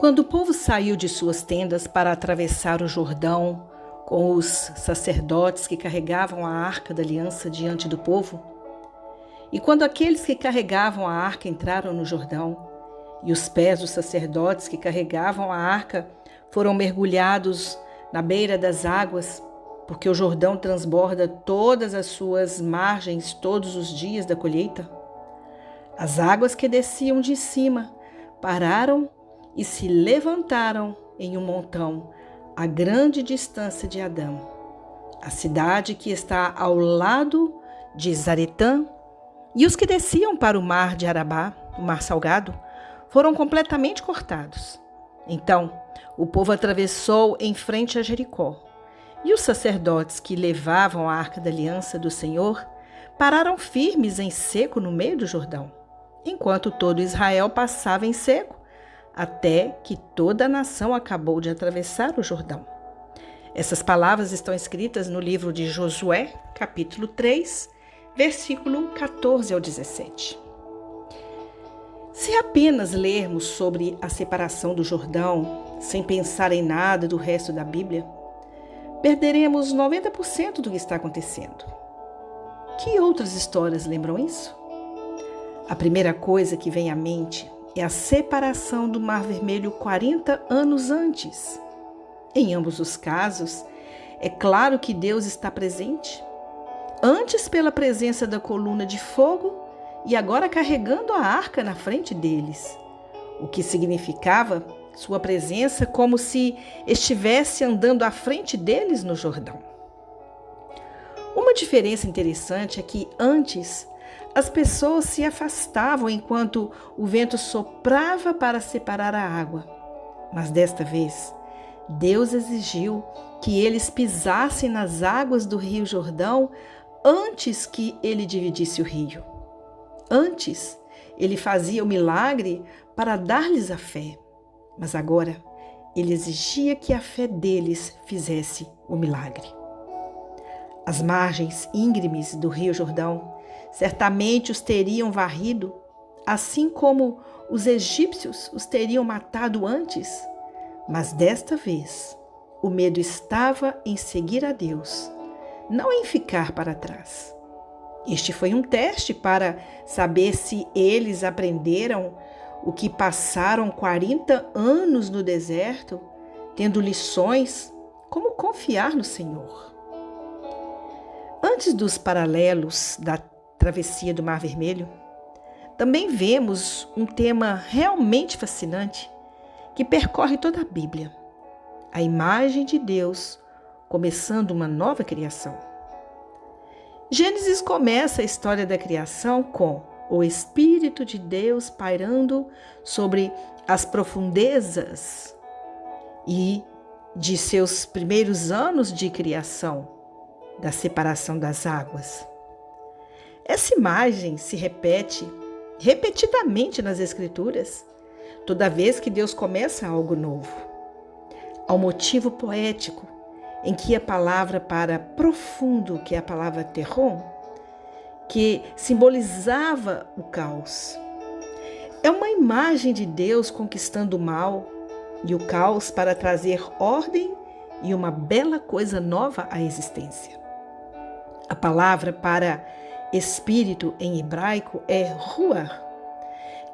Quando o povo saiu de suas tendas para atravessar o Jordão, com os sacerdotes que carregavam a arca da aliança diante do povo, e quando aqueles que carregavam a arca entraram no Jordão, e os pés dos sacerdotes que carregavam a arca foram mergulhados na beira das águas, porque o Jordão transborda todas as suas margens todos os dias da colheita, as águas que desciam de cima pararam e se levantaram em um montão a grande distância de Adã, a cidade que está ao lado de Zaretã, e os que desciam para o mar de Arabá, o mar salgado, foram completamente cortados. Então, o povo atravessou em frente a Jericó, e os sacerdotes que levavam a arca da aliança do Senhor pararam firmes em seco no meio do Jordão, enquanto todo Israel passava em seco, até que toda a nação acabou de atravessar o Jordão. Essas palavras estão escritas no livro de Josué, capítulo 3, versículo 14 ao 17. Se apenas lermos sobre a separação do Jordão, sem pensar em nada do resto da Bíblia, perderemos 90% do que está acontecendo. Que outras histórias lembram isso? A primeira coisa que vem à mente é a separação do Mar Vermelho 40 anos antes. Em ambos os casos, é claro que Deus está presente, antes pela presença da coluna de fogo e agora carregando a arca na frente deles, o que significava sua presença como se estivesse andando à frente deles no Jordão. Uma diferença interessante é que antes as pessoas se afastavam enquanto o vento soprava para separar a água. Mas desta vez, Deus exigiu que eles pisassem nas águas do Rio Jordão antes que ele dividisse o rio. Antes, ele fazia o milagre para dar-lhes a fé. Mas agora, ele exigia que a fé deles fizesse o milagre. As margens íngremes do Rio Jordão certamente os teriam varrido, assim como os egípcios os teriam matado antes. Mas desta vez, o medo estava em seguir a Deus, não em ficar para trás. Este foi um teste para saber se eles aprenderam o que passaram 40 anos no deserto, tendo lições como confiar no Senhor. Antes dos paralelos da travessia do Mar Vermelho, também vemos um tema realmente fascinante que percorre toda a Bíblia: a imagem de Deus começando uma nova criação. Gênesis começa a história da criação com o Espírito de Deus pairando sobre as profundezas e de seus primeiros anos de criação, da separação das águas. Essa imagem se repete repetidamente nas Escrituras, toda vez que Deus começa algo novo. Há um motivo poético em que a palavra para profundo, que é a palavra terron, que simbolizava o caos. É uma imagem de Deus conquistando o mal e o caos para trazer ordem e uma bela coisa nova à existência. A palavra para espírito em hebraico é ruach,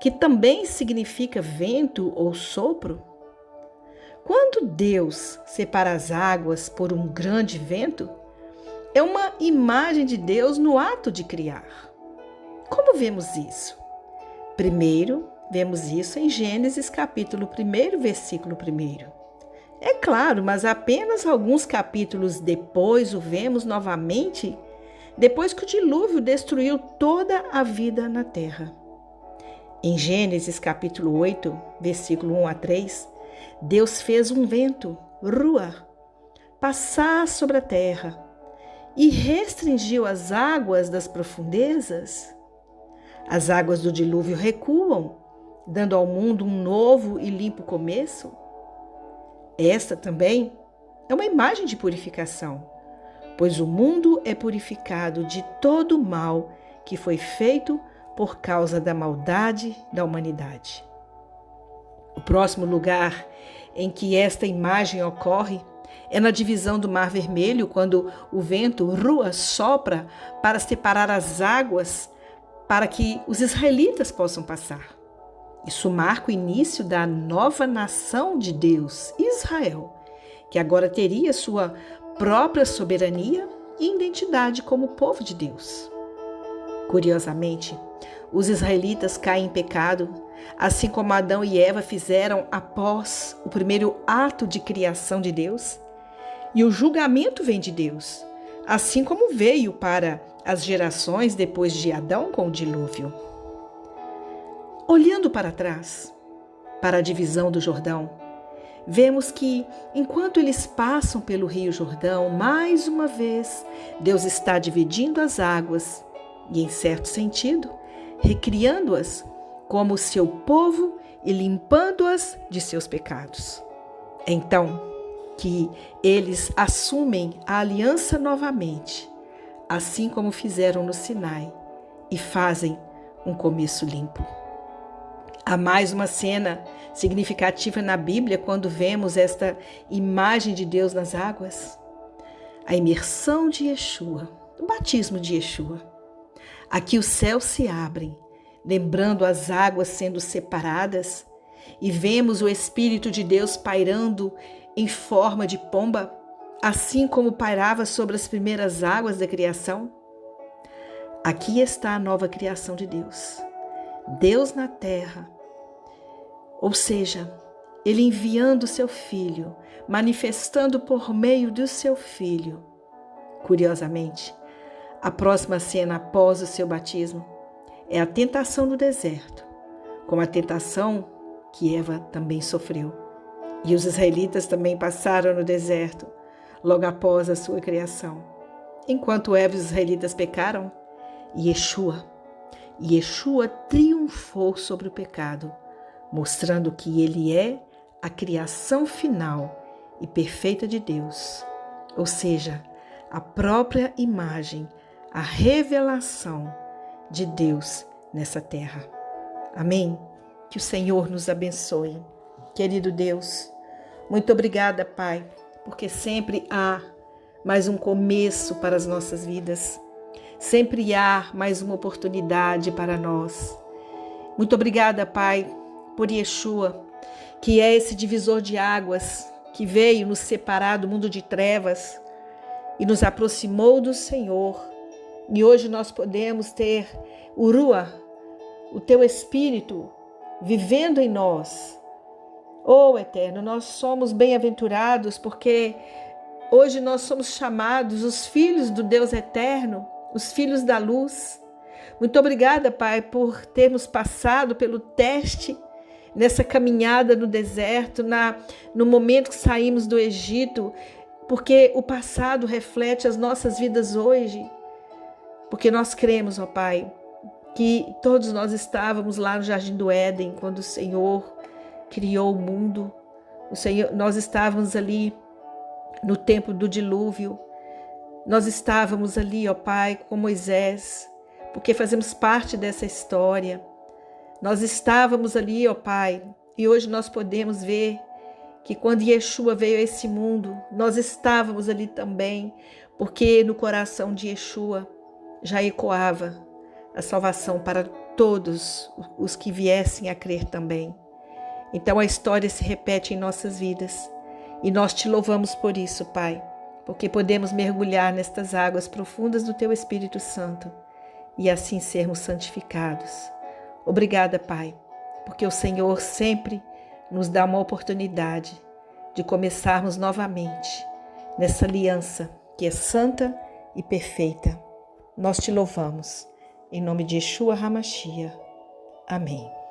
que também significa vento ou sopro. Quando Deus separa as águas por um grande vento, é uma imagem de Deus no ato de criar. Como vemos isso? Primeiro, vemos isso em Gênesis capítulo 1, versículo 1. É claro, mas apenas alguns capítulos depois o vemos novamente, depois que o dilúvio destruiu toda a vida na terra. Em Gênesis capítulo 8, versículo 1 a 3, Deus fez um vento, ruach, passar sobre a terra e restringiu as águas das profundezas. As águas do dilúvio recuam, dando ao mundo um novo e limpo começo. Esta também é uma imagem de purificação, pois o mundo é purificado de todo o mal que foi feito por causa da maldade da humanidade. O próximo lugar em que esta imagem ocorre é na divisão do Mar Vermelho, quando o vento Rua sopra para separar as águas para que os israelitas possam passar. Isso marca o início da nova nação de Deus, Israel, que agora teria sua própria soberania e identidade como povo de Deus. Curiosamente, os israelitas caem em pecado, assim como Adão e Eva fizeram após o primeiro ato de criação de Deus. E o julgamento vem de Deus, assim como veio para as gerações depois de Adão com o dilúvio. Olhando para trás, para a divisão do Jordão, vemos que, enquanto eles passam pelo Rio Jordão, mais uma vez, Deus está dividindo as águas e, em certo sentido, recriando-as como seu povo e limpando-as de seus pecados. Então, que eles assumem a aliança novamente, assim como fizeram no Sinai, e fazem um começo limpo. Há mais uma cena significativa na Bíblia quando vemos esta imagem de Deus nas águas. A imersão de Yeshua, o batismo de Yeshua. Aqui os céus se abrem, lembrando as águas sendo separadas, e vemos o Espírito de Deus pairando em forma de pomba, assim como pairava sobre as primeiras águas da criação. Aqui está a nova criação de Deus. Deus na terra, ou seja, Ele enviando o seu Filho, manifestando por meio do seu Filho. Curiosamente, a próxima cena após o seu batismo é a tentação no deserto, como a tentação que Eva também sofreu. E os israelitas também passaram no deserto, logo após a sua criação. Enquanto Eva e os israelitas pecaram, Yeshua triunfou sobre o pecado, mostrando que ele é a criação final e perfeita de Deus, ou seja, a própria imagem, a revelação de Deus nessa terra. Amém? Que o Senhor nos abençoe. Querido Deus, muito obrigada, Pai, porque sempre há mais um começo para as nossas vidas. Sempre há mais uma oportunidade para nós. Muito obrigada, Pai, por Yeshua, que é esse divisor de águas, que veio nos separar do mundo de trevas e nos aproximou do Senhor. E hoje nós podemos ter o Rua, o Teu Espírito, vivendo em nós. Oh, Eterno, nós somos bem-aventurados porque hoje nós somos chamados os filhos do Deus Eterno, os filhos da luz. Muito obrigada, Pai, por termos passado pelo teste nessa caminhada no deserto, no momento que saímos do Egito, porque o passado reflete as nossas vidas hoje. Porque nós cremos, ó Pai, que todos nós estávamos lá no Jardim do Éden, quando o Senhor criou o mundo. Nós estávamos ali no tempo do dilúvio. Nós estávamos ali, ó Pai, com Moisés, porque fazemos parte dessa história. Nós estávamos ali, ó Pai, e hoje nós podemos ver que quando Yeshua veio a esse mundo, nós estávamos ali também, porque no coração de Yeshua já ecoava a salvação para todos os que viessem a crer também. Então a história se repete em nossas vidas e nós te louvamos por isso, Pai, porque podemos mergulhar nestas águas profundas do Teu Espírito Santo e assim sermos santificados. Obrigada, Pai, porque o Senhor sempre nos dá uma oportunidade de começarmos novamente nessa aliança que é santa e perfeita. Nós te louvamos. Em nome de Yeshua HaMashiach. Amém.